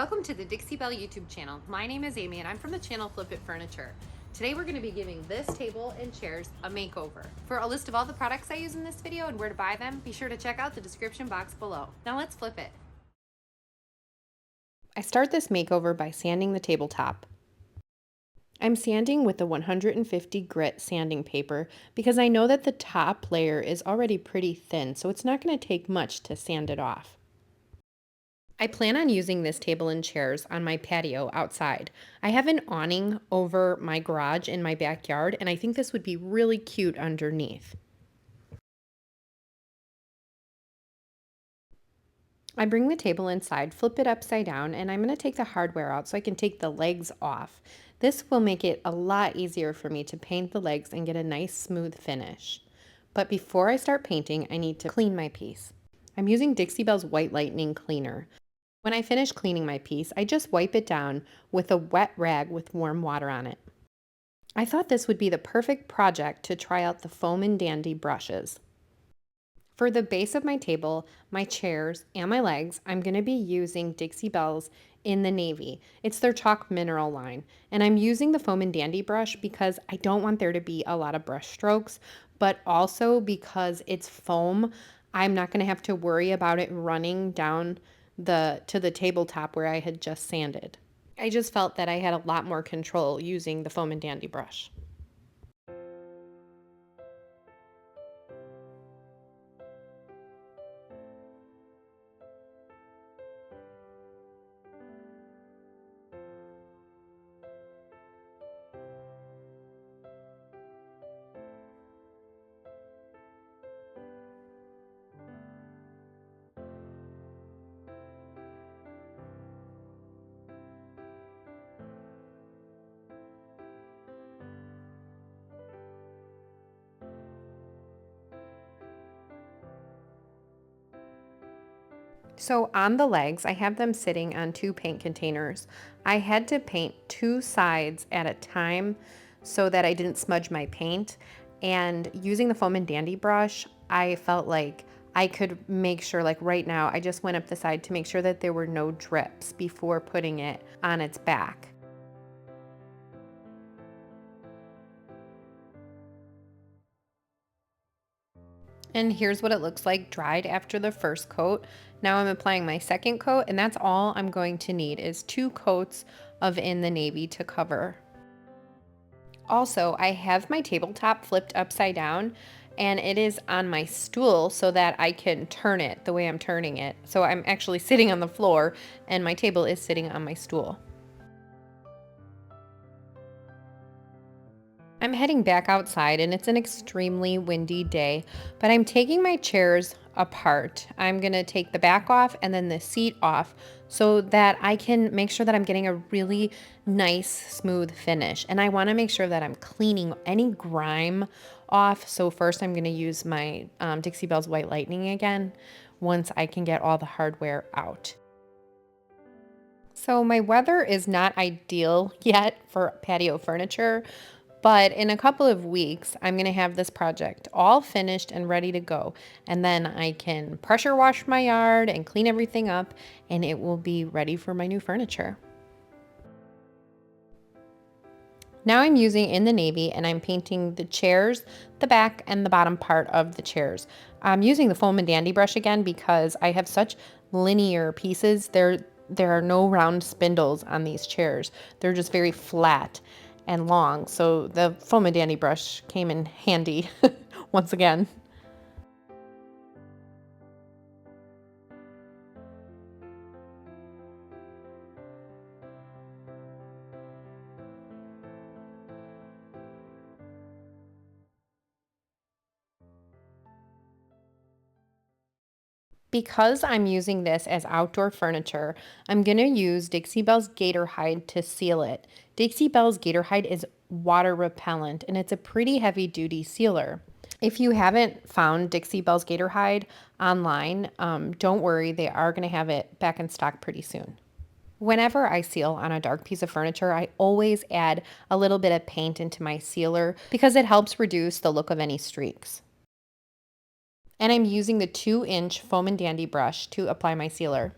Welcome to the Dixie Belle YouTube channel. My name is Amy and I'm from the channel Flip It Furniture. Today we're going to be giving this table and chairs a makeover. For a list of all the products I use in this video and where to buy them, be sure to check out the description box below. Now let's flip it. I start this makeover by sanding the tabletop. I'm sanding with the 150 grit sanding paper because I know that the top layer is already pretty thin, so it's not going to take much to sand it off. I plan on using this table and chairs on my patio outside. I have an awning over my garage in my backyard, and I think this would be really cute underneath. I bring the table inside, flip it upside down, and I'm going to take the hardware out so I can take the legs off. This will make it a lot easier for me to paint the legs and get a nice smooth finish. But before I start painting, I need to clean my piece. I'm using Dixie Belle's White Lightning Cleaner. When I finish cleaning my piece, I just wipe it down with a wet rag with warm water on it. I thought this would be the perfect project to try out the Foam and Dandy brushes. For the base of my table, my chairs, and my legs, I'm going to be using Dixie Belle's in the navy. It's their chalk mineral line. And I'm using the Foam and Dandy brush because I don't want there to be a lot of brush strokes, but also because it's foam, I'm not going to have to worry about it running down to the tabletop where I had just sanded. I just felt that I had a lot more control using the Foam and Dandy brush. So on the legs, I have them sitting on two paint containers. I had to paint two sides at a time so that I didn't smudge my paint. And using the Foam and Dandy brush, I felt like I could make sure, like right now, I just went up the side to make sure that there were no drips before putting it on its back. And here's what it looks like dried after the first coat. Now I'm applying my second coat, and that's all I'm going to need is 2 coats of In the Navy to cover. Also, I have my tabletop flipped upside down, and it is on my stool so that I can turn it the way I'm turning it. So I'm actually sitting on the floor, and my table is sitting on my stool. I'm heading back outside and it's an extremely windy day, but I'm taking my chairs apart. I'm gonna take the back off and then the seat off so that I can make sure that I'm getting a really nice, smooth finish. And I wanna make sure that I'm cleaning any grime off. So first I'm gonna use my Dixie Belle's White Lightning again once I can get all the hardware out. So my weather is not ideal yet for patio furniture, but in a couple of weeks, I'm going to have this project all finished and ready to go. And then I can pressure wash my yard and clean everything up, and it will be ready for my new furniture. Now I'm using In the Navy and I'm painting the chairs, the back, and the bottom part of the chairs. I'm using the Foam and Dandy brush again because I have such linear pieces. There are no round spindles on these chairs. They're just very flat and long. So the Foam and Dandy brush came in handy once again. Because I'm using this as outdoor furniture, I'm going to use Dixie Belle's Gator Hide to seal it. Dixie Belle's Gator Hide is water repellent and it's a pretty heavy duty sealer. If you haven't found Dixie Belle's Gator Hide online, don't worry, they are going to have it back in stock pretty soon. Whenever I seal on a dark piece of furniture, I always add a little bit of paint into my sealer because it helps reduce the look of any streaks. And I'm using the 2-inch Foam and Dandy brush to apply my sealer.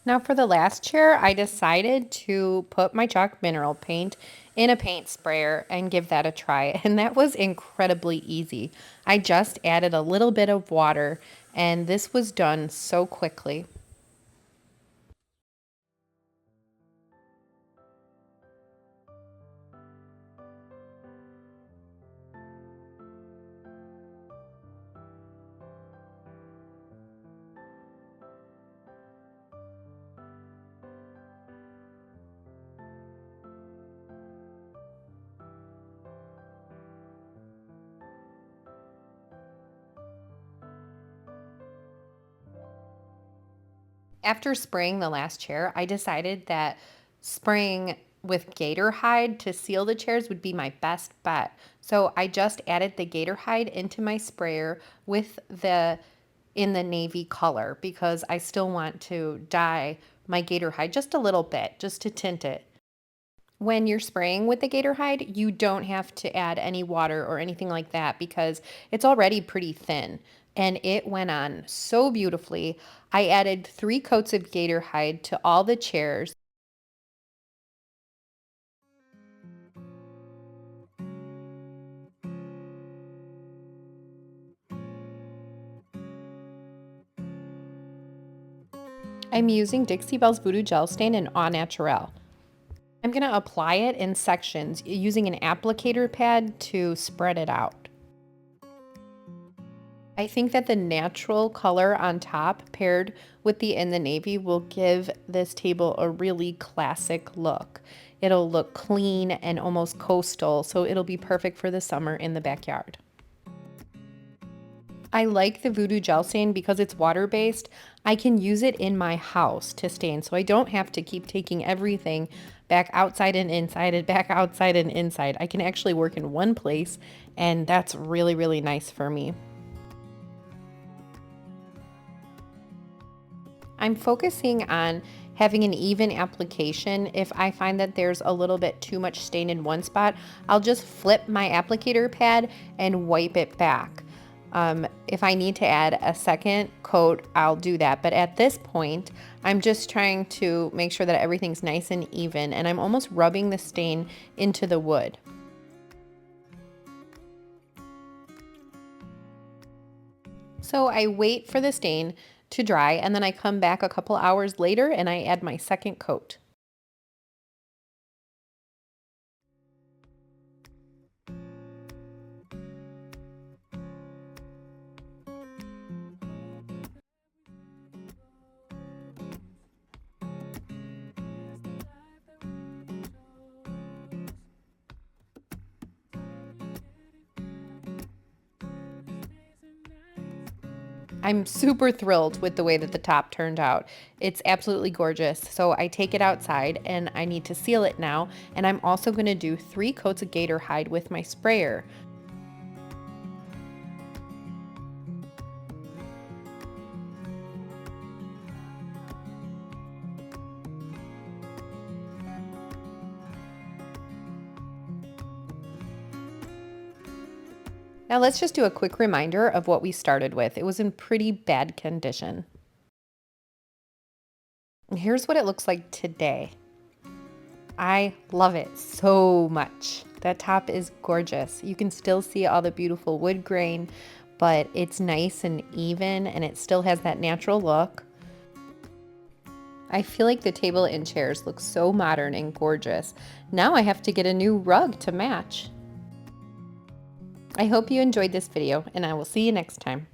Now for the last chair, I decided to put my chalk mineral paint in a paint sprayer and give that a try. And that was incredibly easy. I just added a little bit of water and this was done so quickly. After spraying the last chair, I decided that spraying with gator hide to seal the chairs would be my best bet. So I just added the gator hide into my sprayer with the in the navy color because I still want to dye my gator hide just a little bit, just to tint it. When you're spraying with the gator hide, you don't have to add any water or anything like that because it's already pretty thin. And it went on so beautifully. I added 3 coats of gator hide to all the chairs. I'm using Dixie Belle's Voodoo Gel Stain in Au Naturel. I'm going to apply it in sections using an applicator pad to spread it out. I think that the natural color on top paired with the in the navy will give this table a really classic look. It'll look clean and almost coastal, so it'll be perfect for the summer in the backyard. I like the Voodoo Gel Stain because it's water-based. I can use it in my house to stain, so I don't have to keep taking everything back outside and inside and back outside and inside. I can actually work in one place, and that's really, really nice for me. I'm focusing on having an even application. If I find that there's a little bit too much stain in one spot, I'll just flip my applicator pad and wipe it back. If I need to add a second coat, I'll do that. But at this point, I'm just trying to make sure that everything's nice and even, and I'm almost rubbing the stain into the wood. So I wait for the stain to dry, and then I come back a couple hours later and I add my second coat. I'm super thrilled with the way that the top turned out. It's absolutely gorgeous. So I take it outside and I need to seal it now. And I'm also going to do 3 coats of gator hide with my sprayer. Now let's just do a quick reminder of what we started with. It was in pretty bad condition. Here's what it looks like today. I love it so much. That top is gorgeous. You can still see all the beautiful wood grain, but it's nice and even and it still has that natural look. I feel like the table and chairs look so modern and gorgeous. Now I have to get a new rug to match. I hope you enjoyed this video and I will see you next time.